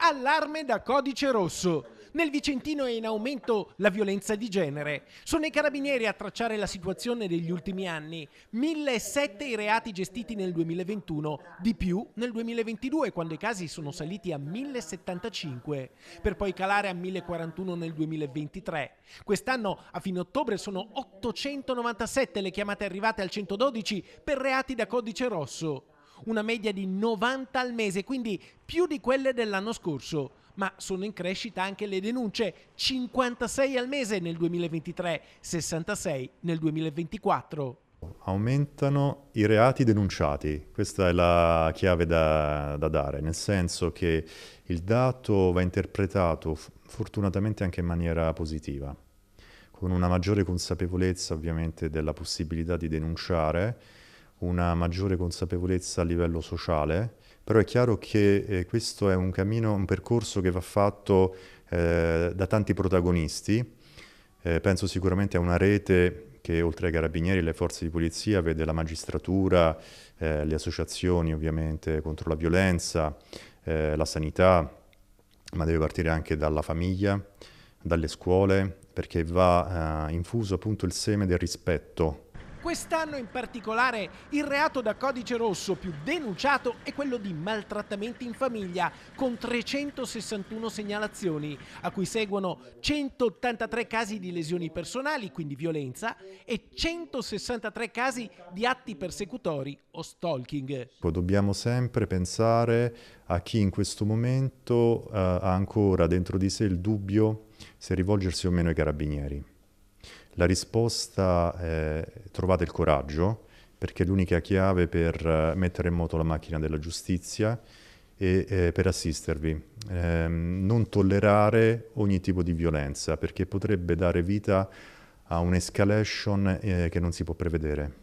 Allarme da codice rosso. Nel Vicentino è in aumento la violenza di genere. Sono i carabinieri a tracciare la situazione degli ultimi anni. 1007 i reati gestiti nel 2021, di più nel 2022, quando i casi sono saliti a 1075, per poi calare a 1041 nel 2023. Quest'anno, a fine ottobre, sono 897 le chiamate arrivate al 112 per reati da codice rosso. Una media di 90 al mese, quindi più di quelle dell'anno scorso. Ma sono in crescita anche le denunce, 56 al mese nel 2023, 66 nel 2024. Aumentano i reati denunciati, questa è la chiave da dare, nel senso che il dato va interpretato fortunatamente anche in maniera positiva, con una maggiore consapevolezza ovviamente della possibilità di denunciare, una maggiore consapevolezza a livello sociale, però è chiaro che questo è un cammino, un percorso che va fatto da tanti protagonisti. Penso sicuramente a una rete che oltre ai carabinieri e le forze di polizia vede la magistratura, le associazioni ovviamente contro la violenza, la sanità, ma deve partire anche dalla famiglia, dalle scuole, perché va infuso appunto il seme del rispetto. Quest'anno in particolare il reato da codice rosso più denunciato è quello di maltrattamenti in famiglia, con 361 segnalazioni, a cui seguono 183 casi di lesioni personali, quindi violenza, e 163 casi di atti persecutori o stalking. Dobbiamo sempre pensare a chi in questo momento ha ancora dentro di sé il dubbio se rivolgersi o meno ai carabinieri. La risposta è trovate il coraggio, perché è l'unica chiave per mettere in moto la macchina della giustizia e per assistervi. Non tollerare ogni tipo di violenza, perché potrebbe dare vita a un'escalation che non si può prevedere.